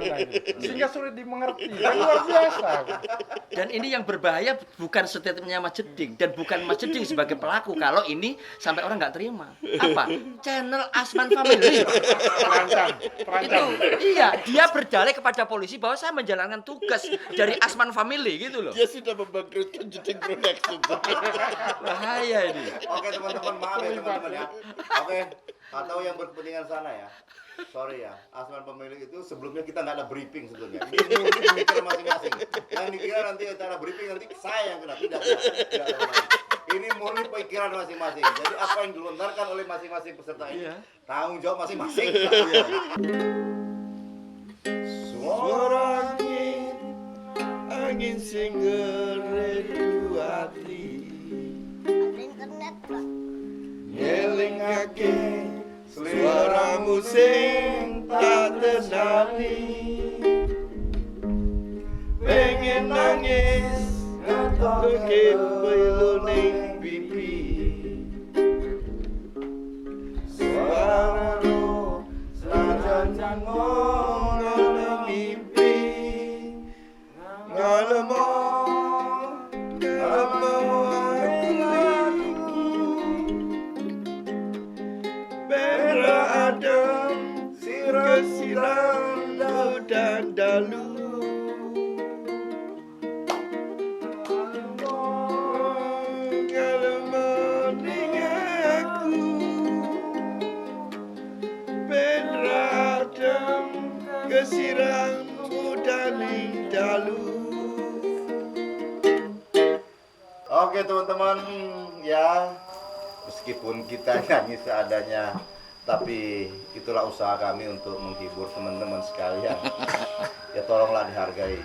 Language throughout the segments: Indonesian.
Anda ini. Sehingga sulit dimengerti. Dan luar biasa. Dan ini yang berbahaya bukan statementnya Mas Jeding dan bukan Mas Jeding sebagai pelaku. Kalau ini sampai orang nggak terima. Apa? Channel Asman Family. Terancam. Itu iya, dia berdalih kepada polisi bahwa saya menjalankan tugas dari Asman Family gitu loh. Dia sudah membangkrutkan Jeding Production. Bahaya ini. Oke teman-teman, maaf ya teman-teman ya. Oke, atau yang berkepentingan sana ya. Sorry ya, Asman Pemilik itu sebelumnya kita nggak ada briefing sebelumnya. Ini mikir masing-masing. Yang dikira nanti ada briefing nanti saya yang kena. Tidak, teman-teman. Ini murni pikiran masing-masing. Jadi apa yang dilontarkan oleh masing-masing peserta ini, tanggung jawab masing-masing. Suara angin sing ngeredu hati. Nyelingake suaramu sing tak tenani. Pengen nangis kekip pilu ning pipi. Suaramu senajan ngono mimpi. Ngalemo adem kesiram dan dalu. Ngalemo ning aku Pedra adem kesiram daling dalu. Oke teman-teman, ya meskipun kita nyanyi seadanya, tapi itulah usaha kami untuk menghibur teman-teman sekalian. Ya tolonglah dihargai.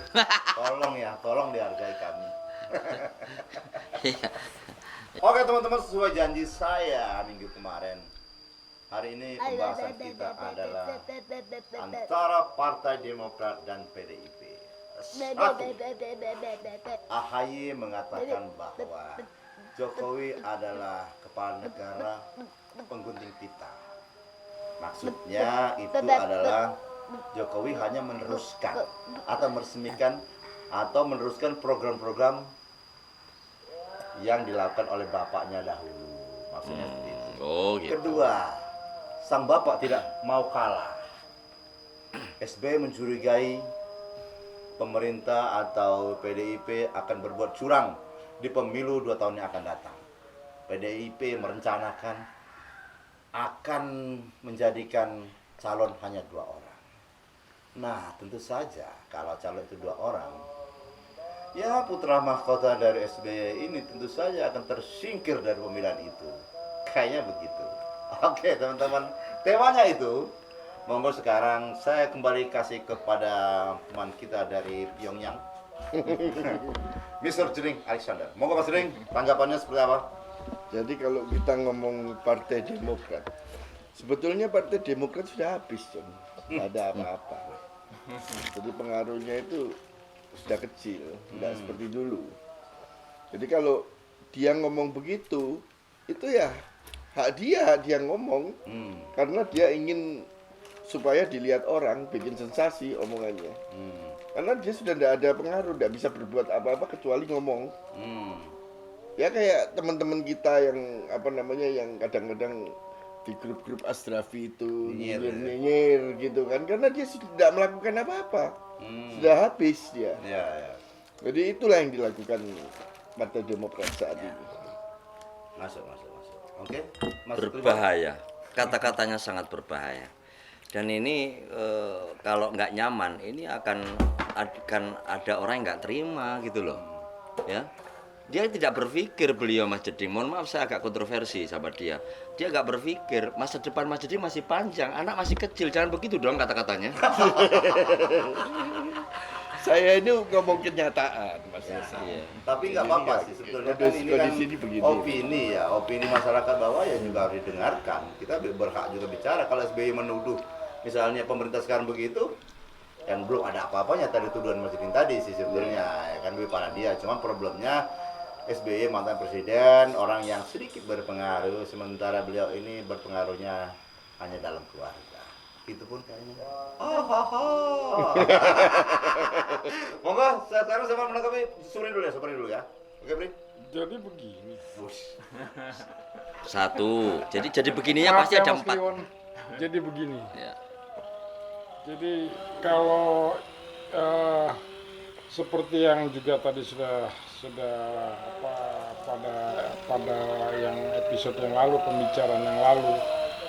Tolong dihargai kami. Oke teman-teman, sesuai janji saya minggu kemarin, hari ini pembahasan kita adalah antara Partai Demokrat dan PDIP. Satu, AHY mengatakan bahwa Jokowi adalah kepala negara penggunting pita. Maksudnya itu adalah Jokowi hanya meneruskan atau meresmikan atau meneruskan program-program yang dilakukan oleh bapaknya dahulu. Maksudnya seperti itu. Oh gitu. Kedua, sang bapak tidak mau kalah. SBY mencurigai pemerintah atau PDIP akan berbuat curang di pemilu 2 tahun yang akan datang. PDIP merencanakan akan menjadikan calon hanya 2 orang. Nah, tentu saja kalau calon itu 2 orang, ya putra mahkota dari SBY ini tentu saja akan tersingkir dari pemilihan itu. Kayaknya begitu. Oke teman-teman, temanya itu. Monggo sekarang saya kembali kasih kepada teman kita dari Pyongyang, Mr. Jeding Alexander. Monggo Mas Jeding, tanggapannya seperti apa? Jadi kalau kita ngomong Partai Demokrat, sebetulnya Partai Demokrat sudah habis, John. Tidak ada apa-apa. Jadi pengaruhnya itu sudah kecil, tidak seperti dulu. Jadi kalau dia ngomong begitu, itu ya hak dia ngomong, karena dia ingin supaya dilihat orang, bikin sensasi omongannya. Karena dia sudah tidak ada pengaruh, tidak bisa berbuat apa-apa kecuali ngomong. Ya kayak teman-teman kita yang yang kadang-kadang di grup-grup Asrafi itu nyinyir gitu kan, karena dia sudah tidak melakukan apa-apa, sudah habis dia. Ya. Jadi itulah yang dilakukan Partai Demokrat saat ini. Masuk. Oke. Berbahaya. Kata-katanya sangat berbahaya. Dan ini kalau nggak nyaman, ini akan ada orang yang nggak terima gitu loh, ya. Dia tidak berpikir beliau Mas Jeding, mohon maaf saya agak kontroversi sahabat dia. Dia nggak berpikir masa depan Mas Jeding masih panjang, anak masih kecil, jangan begitu dong kata-katanya. Saya ini ngomong kenyataan, Mas. Iya. Tapi nggak apa-apa sih sebetulnya kan ini kan opini masyarakat bawah ya juga harus didengarkan. Kita berhak juga bicara. Kalau SBY menuduh misalnya pemerintah sekarang begitu, dan belum ada apa-apanya tadi tuduhan Mas Jeding tadi sih sebetulnya, ya kan lebih pada dia. Cuma problemnya SBY mantan presiden, orang yang sedikit berpengaruh, sementara beliau ini berpengaruhnya hanya dalam keluarga. itu pun kayaknya. Monggo, sekarang saya menanggapi Supri dulu ya. Oke, Bri? Jadi begini. Wush. Satu. Jadi begininya Maaf pasti ya, ada Mas 4. Kliwon. Jadi begini. Ya. Jadi kalau seperti yang juga tadi sudah apa pada yang episode yang lalu, pembicaraan yang lalu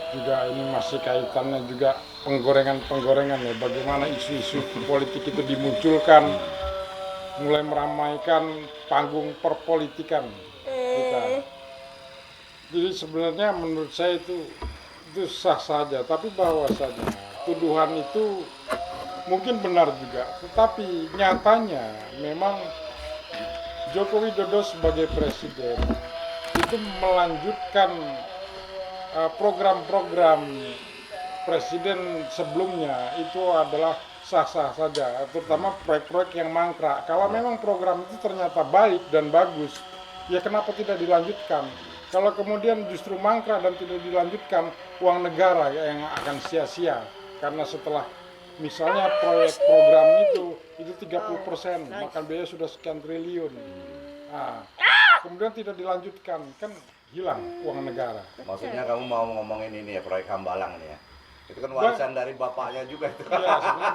juga ini masih kaitannya juga penggorengan ya, bagaimana isu-isu politik itu dimunculkan, mulai meramaikan panggung perpolitikan kita. Jadi sebenarnya menurut saya itu sah saja, tapi bahwasanya tuduhan itu mungkin benar juga, tetapi nyatanya memang Joko Widodo sebagai presiden itu melanjutkan program-program presiden sebelumnya itu adalah sah-sah saja, terutama proyek-proyek yang mangkrak. Kalau memang program itu ternyata baik dan bagus, ya kenapa tidak dilanjutkan? Kalau kemudian justru mangkrak dan tidak dilanjutkan, uang negara yang akan sia-sia. Karena setelah misalnya proyek program itu 30%, makan biaya sudah sekian triliun. Nah, kemudian tidak dilanjutkan, kan hilang uang negara. Maksudnya kamu mau ngomongin ini ya, proyek Hambalang ini ya? Itu kan warisan dari bapaknya juga itu. Iya, sebenarnya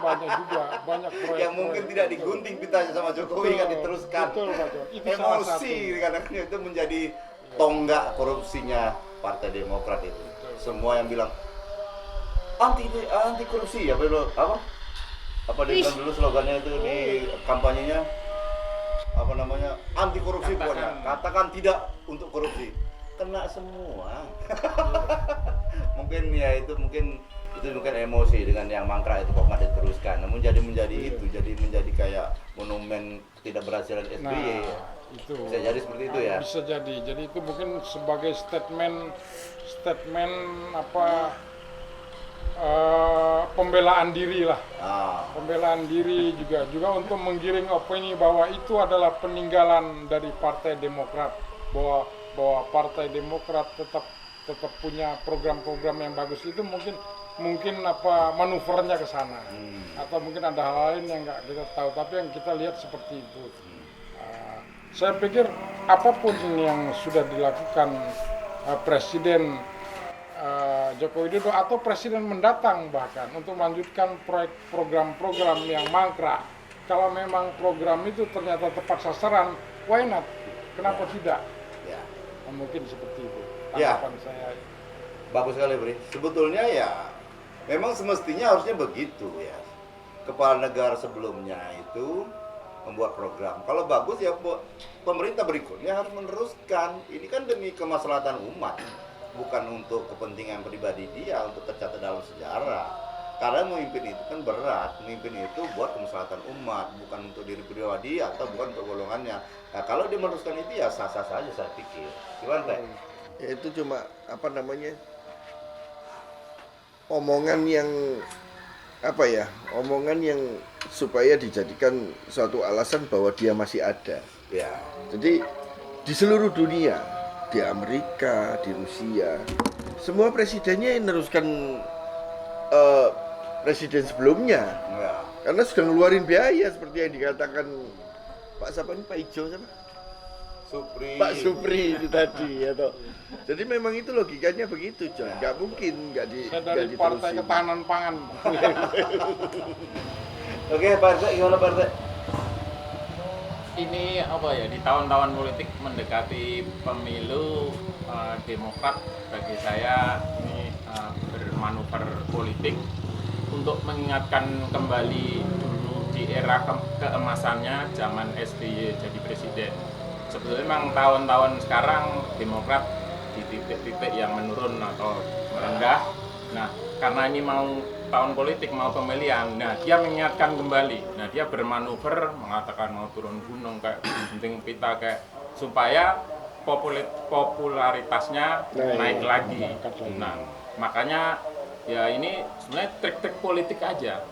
banyak proyek Yang mungkin tidak digunting pitanya sama Jokowi, kan diteruskan. Betul, Pak Jo. Itu salah satu. Emosi kadang-kadang itu menjadi tonggak korupsinya Partai Demokrat itu. Semua yang bilang anti korupsi ya, apa dia bilang dulu slogannya itu di kampanyenya, apa namanya, anti korupsi pokoknya, katakan tidak untuk korupsi, kena semua. Mungkin ya itu mungkin emosi dengan yang mangkrak itu kok nggak diteruskan, namun menjadi kayak monumen ketidakberhasilan SBY. Nah, itu Bisa jadi seperti itu ya. bisa jadi itu mungkin sebagai statement apa pembelaan diri lah, pembelaan diri juga untuk menggiring opini bahwa itu adalah peninggalan dari Partai Demokrat, bahwa Partai Demokrat tetap punya program-program yang bagus. Itu mungkin apa manuvernya ke sana, atau mungkin ada hal lain yang nggak kita tahu, tapi yang kita lihat seperti itu. Saya pikir apapun yang sudah dilakukan Presiden Joko Widodo atau presiden mendatang bahkan untuk melanjutkan program-program yang mangkrak, kalau memang program itu ternyata tepat sasaran, why not? Kenapa tidak? Ya. Mungkin seperti itu Ya. tanggapan saya. Bagus sekali, Bri. Sebetulnya ya memang semestinya harusnya begitu ya. Kepala negara sebelumnya itu membuat program. Kalau bagus ya pemerintah berikutnya harus meneruskan. Ini kan demi kemaslahatan umat, bukan untuk kepentingan pribadi dia, untuk tercatat dalam sejarah. Karena memimpin itu kan berat. Memimpin itu buat kemaslahatan umat, bukan untuk diri pribadi atau bukan untuk golongannya. Nah, kalau dia meneruskan itu ya sah-sah saja saya pikir. Gimana, Teh? Ya itu cuma apa namanya, omongan yang supaya dijadikan suatu alasan bahwa dia masih ada. Ya. Jadi di seluruh dunia, di Amerika, di Rusia, semua presidennya yang meneruskan presiden sebelumnya, Ya. karena sudah ngeluarin biaya seperti yang dikatakan Pak siapa ini, Pak Ijo siapa? Pak Supri itu tadi ya toh. Jadi memang itu logikanya begitu, John. Nggak mungkin Saya dari Partai Ketahanan Pangan. Oke, Pak RT, gimana Pak RT? Ini apa ya, di tahun-tahun politik mendekati pemilu, Demokrat bagi saya ini bermanuver politik untuk mengingatkan kembali dulu di era keemasannya zaman SBY jadi presiden. Sebetulnya memang tahun-tahun sekarang Demokrat di titik-titik yang menurun atau merendah. Nah, karena ini mau tahun politik, mau pemilihan, nah dia mengingatkan kembali. Nah, dia bermanuver mengatakan mau turun gunung kayak gunting pita kayak supaya popularitasnya naik lagi. Nah, makanya ya ini sebenarnya trik-trik politik aja.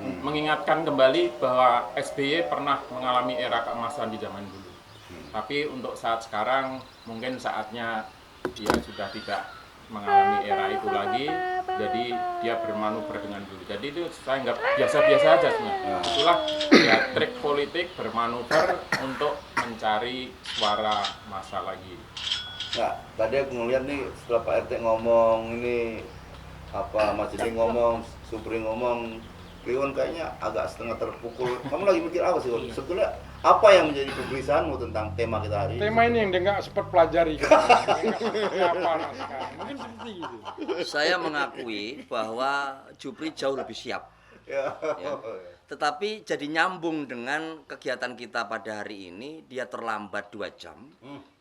Mengingatkan kembali bahwa SBY pernah mengalami era keemasan di zaman dulu. Tapi untuk saat sekarang mungkin saatnya dia sudah tidak mengalami era itu lagi, jadi dia bermanuver dengan dulu. Jadi itu saya anggap biasa-biasa aja sebenarnya. Itulah ya trik politik bermanuver untuk mencari suara massa lagi. Nah, tadi aku ngeliat nih setelah Pak RT ngomong ini apa Mas Jadi ngomong, Supri ngomong, Kliwon kayaknya agak setengah terpukul. Kamu lagi mikir apa sih? Sebetulnya apa yang menjadi kegelisahanmu tentang tema kita hari ini? Tema ini yang dia nggak sempat pelajari. Mungkin seperti itu. Saya mengakui bahwa Jupri jauh lebih siap. Ya. Ya. Tetapi jadi nyambung dengan kegiatan kita pada hari ini, dia terlambat 2 jam.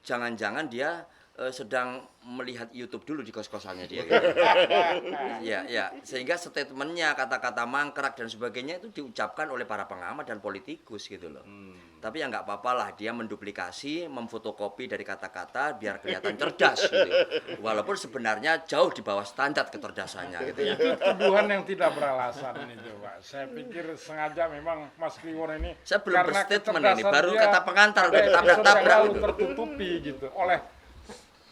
Jangan-jangan dia sedang melihat YouTube dulu di kos-kosannya dia. Gitu. Ya, sehingga statementnya, kata-kata mangkrak dan sebagainya itu diucapkan oleh para pengamat dan politikus gitu loh. Tapi ya nggak apa-apa lah, dia menduplikasi, memfotokopi dari kata-kata biar kelihatan cerdas gitu. Walaupun sebenarnya jauh di bawah standar kecerdasannya gitu ya. Itu tuduhan yang tidak beralasan ini coba. Saya pikir sengaja memang Mas Kliwon ini. Saya belum karena berstatement ini, kecerdasan baru dia kata pengantar udah pada ditabrak-tabrak episode yang lalu gitu. tertutupi gitu oleh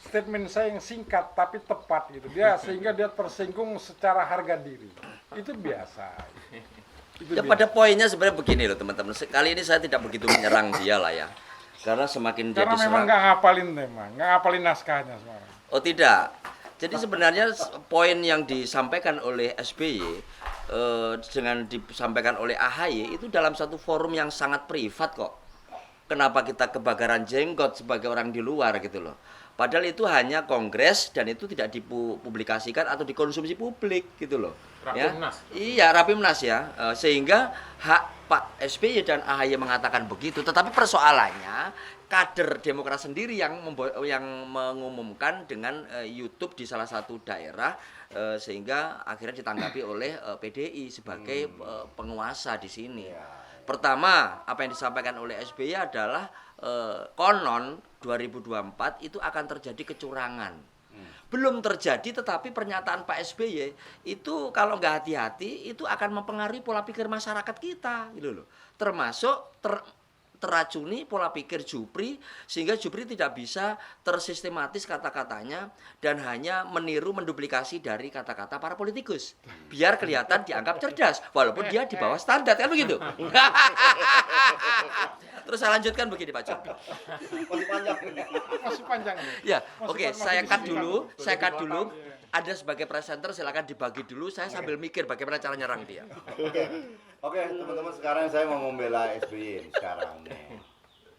statement saya yang singkat tapi tepat gitu. Sehingga dia tersinggung secara harga diri. Itu biasa. Itu Ya biasa. pada poinnya sebenarnya begini loh teman-teman. Kali ini saya tidak begitu menyerang dia lah ya. Karena semakin dia Karena memang diserang. nggak ngapalin tema, nggak ngapalin naskahnya sekarang. Oh tidak. Jadi sebenarnya poin yang disampaikan oleh SBY dengan disampaikan oleh AHY itu dalam satu forum yang sangat privat kok. Kenapa kita kebakaran jenggot sebagai orang di luar gitu loh. Padahal itu hanya kongres dan itu tidak dipublikasikan atau dikonsumsi publik gitu loh. Rapimnas. Ya? Iya, Rapimnas ya. Sehingga hak Pak SBY dan AHY mengatakan begitu, tetapi persoalannya kader Demokrat sendiri yang mengumumkan dengan YouTube di salah satu daerah sehingga akhirnya ditanggapi oleh PDI sebagai penguasa di sini. Pertama, apa yang disampaikan oleh SBY adalah konon 2024 itu akan terjadi kecurangan. Belum terjadi, tetapi pernyataan Pak SBY itu kalau nggak hati-hati itu akan mempengaruhi pola pikir masyarakat kita, gitu loh. Termasuk teracuni pola pikir Jupri sehingga Jupri tidak bisa tersistematis kata-katanya dan hanya menduplikasi dari kata-kata para politikus biar kelihatan dianggap cerdas walaupun dia di bawah standar kan begitu. Terus saya lanjutkan begini Pak Jok. Masih panjang. Masih panjang nih. Ya, Masih oke, masih saya cut disingkat. dulu. Ada sebagai presenter silakan dibagi dulu, saya sambil mikir bagaimana cara nyerang dia. Oke, teman-teman sekarang saya mau membela SBY sekarang nih.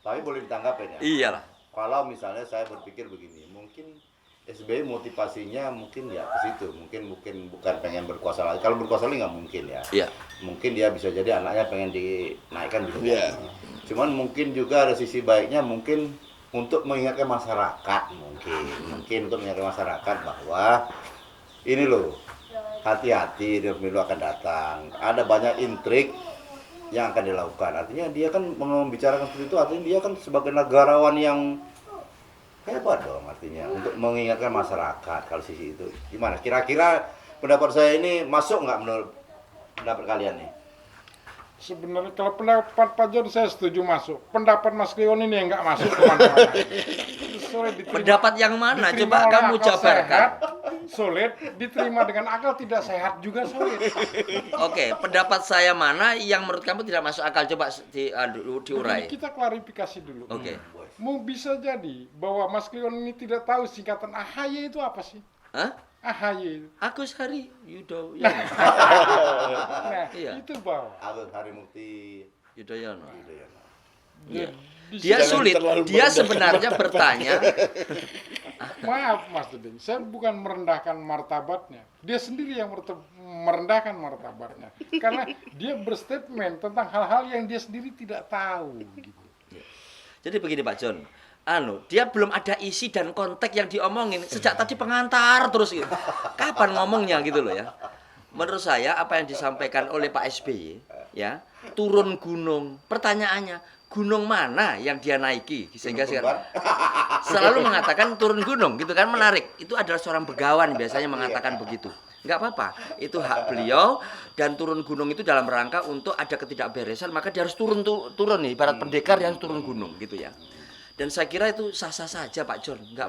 Tapi boleh ditanggapin ya. Iyalah. Kalau misalnya saya berpikir begini, mungkin SBY motivasinya mungkin ya ke situ, mungkin bukan pengen berkuasa lagi. Kalau berkuasa lagi nggak mungkin ya. Iya. Mungkin dia bisa jadi anaknya pengen dinaikkan gitu. Cuman mungkin juga ada sisi baiknya mungkin untuk mengingatkan masyarakat mungkin untuk mengingatkan masyarakat bahwa ini loh hati-hati di pemilu akan datang. Ada banyak intrik yang akan dilakukan. Artinya dia kan membicarakan seperti itu, artinya dia kan sebagai negarawan yang hebat dong artinya untuk mengingatkan masyarakat. Kalau sisi itu gimana? Kira-kira pendapat saya ini masuk nggak menurut pendapat kalian nih? Sebenarnya kalau pendapat Pak John saya setuju masuk. Pendapat Mas Kliwon ini yang nggak masuk kemana-mana. Sulit diterima. Pendapat yang mana? Diterima Coba oleh kamu akal jabarkan. sehat, sulit. Diterima dengan akal tidak sehat juga sulit. Oke, pendapat saya mana yang menurut kamu tidak masuk akal? Coba diurai. Jadi kita klarifikasi dulu. Oke. Mau bisa jadi bahwa Mas Kliwon ini tidak tahu singkatan AHY itu apa sih? Hah? AHY itu. Agus Hari Yudhoyono. Nah, Iya. itu bahwa Agus Harimukti Yudhoyono. Yudhoyono. Iya. di Dia Jangan sulit. terlalu Dia merendahkan sebenarnya bertanya. Maaf Mas Duding, saya bukan merendahkan martabatnya. Dia sendiri yang merendahkan martabatnya. Karena dia berstatement tentang hal-hal yang dia sendiri tidak tahu. Gitu. Jadi begini Pak John. Dia belum ada isi dan konteks yang diomongin sejak tadi pengantar terus gitu. Kapan ngomongnya gitu loh ya. Menurut saya apa yang disampaikan oleh Pak SBY ya, turun gunung. Pertanyaannya, gunung mana yang dia naiki sehingga selalu mengatakan turun gunung gitu kan, menarik. Itu adalah seorang begawan biasanya mengatakan begitu. Nggak apa-apa, itu hak beliau dan turun gunung itu dalam rangka untuk ada ketidakberesan maka dia harus turun nih, ibarat pendekar yang turun gunung gitu ya. Dan saya kira itu sah-sah saja Pak John, nggak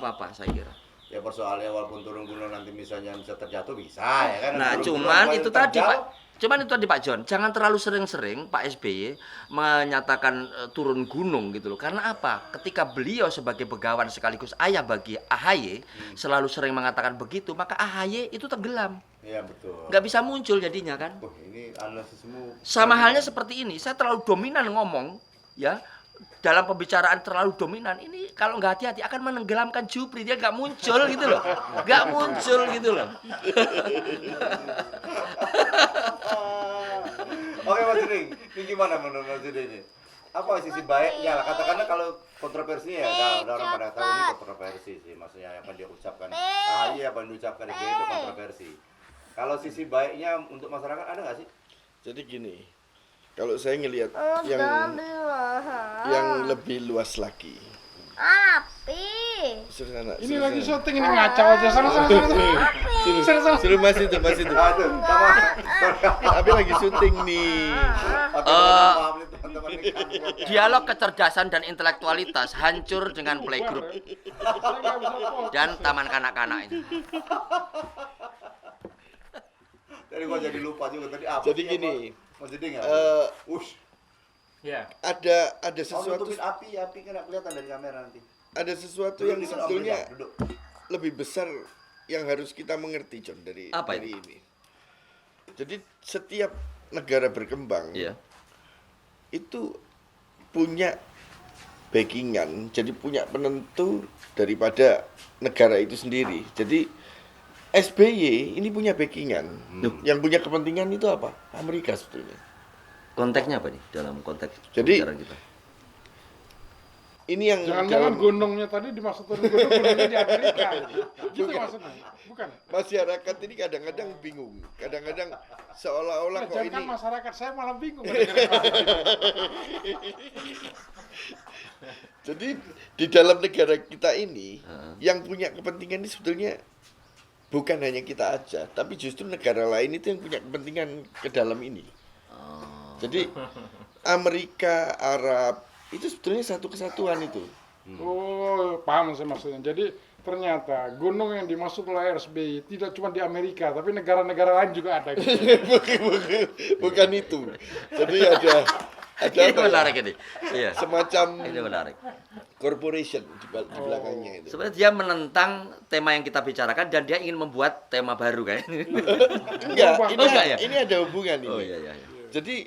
apa-apa saya kira. Ya persoalannya walaupun turun gunung nanti misalnya bisa terjatuh bisa ya kan. Nah, Turun cuman gunung itu terjal, tadi Pak. Cuman itu tadi Pak John, jangan terlalu sering-sering Pak SBY menyatakan turun gunung gitu loh. Karena apa? Ketika beliau sebagai begawan sekaligus ayah bagi AHY selalu sering mengatakan begitu, maka AHY itu tenggelam. Iya betul. Nggak bisa muncul jadinya kan. Wah, ini analisismu. Sama halnya seperti ini, saya terlalu dominan ngomong, ya dalam pembicaraan terlalu dominan, ini kalau nggak hati-hati akan menenggelamkan Jupri, dia nggak muncul gitu loh, nggak muncul gitu loh. Oke Mas Juding, ini gimana menurut Mas Juding ini? Apa sisi baiknya lah? Katakanlah kalau kontroversinya ya, udah orang pada tahu ini kontroversi sih, maksudnya apa yang dia ucapkan AHY apa yang diucapkan SBY itu kontroversi. Kalau sisi baiknya untuk masyarakat ada nggak sih? Jadi gini, kalau saya ngelihat yang lebih luas lagi. Sederhana. Ini lagi syuting ini ngacau aja sana. Suruh mas itu. Aduh, sama. Tapi lagi syuting nih. Oke, maaf nih teman-teman ini kan. Dialog kecerdasan dan intelektualitas hancur dengan playgroup Saya nggak bisa fokus. dan taman kanak-kanak ini. Tadi gua jadi lupa juga tadi apa. Jadi sih, gini, apa? Mas Juding ya. Ush. Ya. ada Oh, sesuatu nutupin api kan nggak kelihatan dari kamera nanti. yang Duduk, sebetulnya duduk. lebih besar yang harus kita mengerti, John, dari Apa ini. Jadi setiap negara berkembang Iya. itu punya backingan, jadi punya penentu daripada negara itu sendiri. Jadi SBY ini punya backingan. Yang punya kepentingan itu apa? Amerika sebetulnya. Konteksnya apa nih dalam konteks Jadi, pembicaraan kita? Ini yang Jangan-jangan dalam gunungnya tadi dimaksud gunungnya di Amerika. Gitu maksudnya. Bukan. masyarakat ini kadang-kadang bingung. Kadang-kadang seolah-olah Nah, kok jangan ini masyarakat saya malah bingung. Jadi di dalam negara kita ini yang punya kepentingan ini sebetulnya bukan hanya kita aja, tapi justru negara lain itu yang punya kepentingan ke dalam ini. Jadi Amerika, Arab itu sebetulnya satu kesatuan itu. Oh, paham saya maksudnya. Jadi ternyata gunung yang dimaksud oleh SBY tidak cuma di Amerika, tapi negara-negara lain juga ada. Gitu. Bukan itu. Jadi ada Ini apa ya? menarik ini. Iya. Semacam Ini menarik. corporation di belakangnya itu. Sebenarnya dia menentang tema yang kita bicarakan dan dia ingin membuat tema baru kan. Enggak, enggak ya? ini ada hubungan ini. Oh iya. Jadi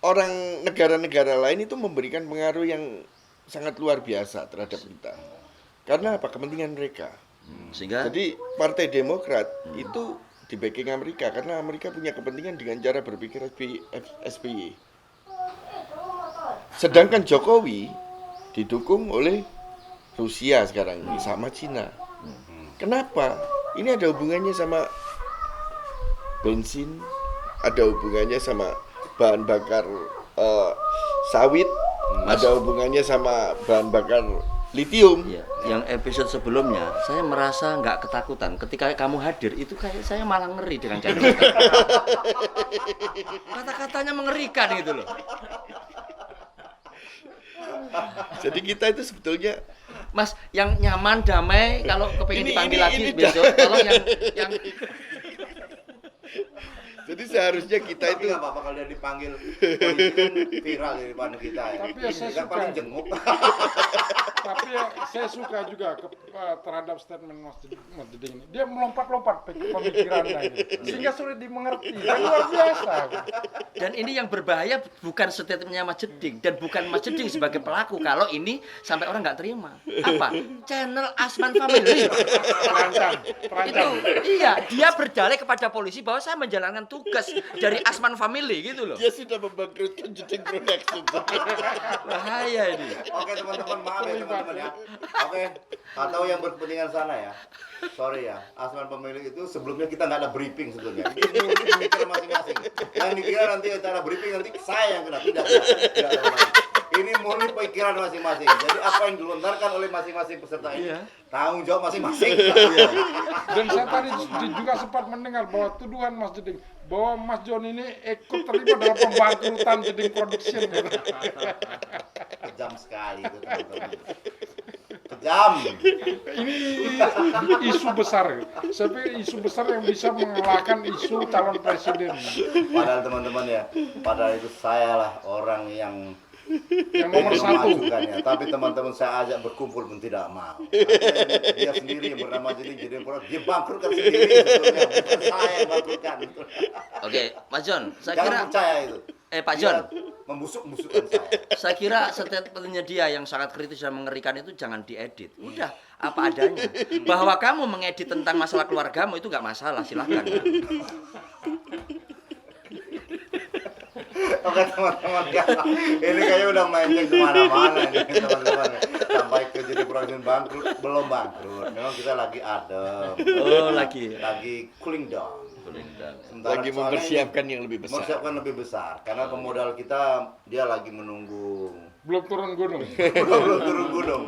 orang negara-negara lain itu memberikan pengaruh yang sangat luar biasa terhadap kita. Karena apa? Kepentingan mereka. Sehingga Jadi Partai Demokrat itu di backing Amerika karena Amerika punya kepentingan dengan cara berpikir SBY. Sedangkan Jokowi didukung oleh Rusia sekarang ini sama Cina. Kenapa? Ini ada hubungannya sama bensin, ada hubungannya sama bahan bakar sawit, ada hubungannya sama bahan bakar litium. ya, yang episode sebelumnya saya merasa nggak ketakutan ketika kamu hadir itu kayak saya malah ngeri dengan cara kata-katanya mengerikan gitu loh. Jadi kita itu sebetulnya Mas, yang nyaman, damai, kalau kepengen dipanggil lagi ini besok, tolong yang jadi seharusnya kita Tapi itu nggak apa-apa kalau dia dipanggil polisi kan viral di depan kita ya. Tapi ya saya Kan suka. paling jenguk. Tapi ya, saya suka juga terhadap statement Mas Jeding ini. Dia melompat-lompat pemikirannya ini, sehingga sulit dimengerti. Dan luar biasa. dan ini yang berbahaya bukan statementnya Mas Jeding dan bukan Mas Jeding sebagai pelaku kalau ini sampai orang nggak terima. Apa? Channel Asman Family. Terancam. Itu iya, dia berdalih kepada polisi bahwa saya menjalankan tugas dari Asman Family gitu loh. dia sudah membangkrutkan Jeding Production. Bahaya ini. Oke teman-teman, maaf ya teman-teman ya. Oke, atau yang berkepentingan sana ya. Sorry ya, Asman Pemilik itu sebelumnya kita nggak ada briefing sebelumnya. Ini mikir masing-masing. Yang dikira nanti ada briefing nanti saya yang kena. Tidak, teman-teman. Ini murni pikiran masing-masing. Jadi apa yang dilontarkan oleh masing-masing peserta ini tanggung jawab masing-masing. Dan saya tadi juga sempat mendengar bahwa tuduhan Mas Jeding bahwa Mas John ini ikut terlibat dalam pembangkrutan Jeding Production. Kejam sekali itu teman-teman. Kejam. Ini isu besar. Saya pikir isu besar yang bisa mengalahkan isu calon presiden. Padahal teman-teman ya, padahal itu saya lah orang yang Nomor ingin satu. memajukannya. Tapi teman-teman saya ajak berkumpul pun tidak mau. Akhirnya dia sendiri yang bernama jadi produk, dia bangkrutkan sendiri sebetulnya, bukan saya yang bangkrutkan. Oke, Pak John, saya Jangan kira percaya itu. Pak Dia John, membusuk-busukkan saya. saya kira statementnya dia yang sangat kritis dan mengerikan itu jangan diedit. Udah, apa adanya. Bahwa kamu mengedit tentang masalah keluargamu itu nggak masalah, silahkan. Oke teman-teman, ini kayaknya udah melenceng kemana-mana ini teman-teman. Sampai ke jadi produsen bangkrut, belum bangkrut. Memang kita lagi adem. Oh, lagi Cooling down. Sementara Lagi soalnya mempersiapkan yang lebih besar. mempersiapkan lebih besar. Karena pemodal kita dia lagi menunggu Belum turun gunung. belum turun gunung.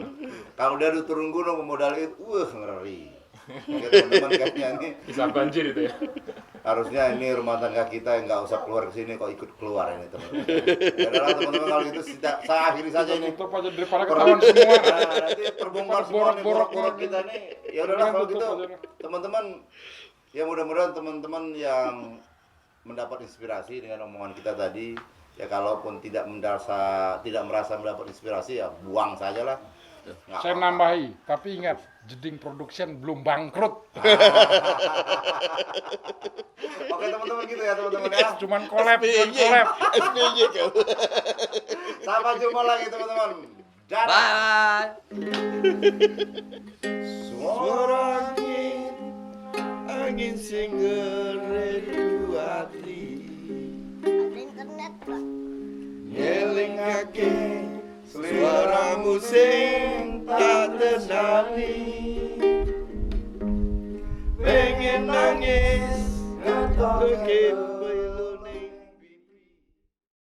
Kalau dia udah turun gunung pemodal itu, ngeri. Oke teman-teman, kayaknya ini Bisa banjir itu ya. harusnya ini rumah tangga kita yang nggak usah keluar ke sini kok ikut keluar ini teman-teman. Ya udahlah teman-teman, kalau gitu saya akhiri saja ini. Tutup aja daripada ketahuan semua. Nah, nanti terbongkar semua nih Borok-borok borok kita nih. Ya udahlah kalau Tutup gitu aja. teman-teman, ya mudah-mudahan teman-teman yang mendapat inspirasi dengan omongan kita tadi, ya kalaupun tidak merasa mendapat inspirasi ya buang saja lah. Nggak Saya apa-apa. nambahi, tapi ingat, Jeding Production belum bangkrut. Oke teman-teman gitu ya teman-teman ya. Cuman collab. SPY kau. Sampai jumpa lagi teman-teman. Dadah. Bye. Suara angin singeredu hati. internet Pak. Nyelingake suara musik tak tenani. Pengen nangis, ngetok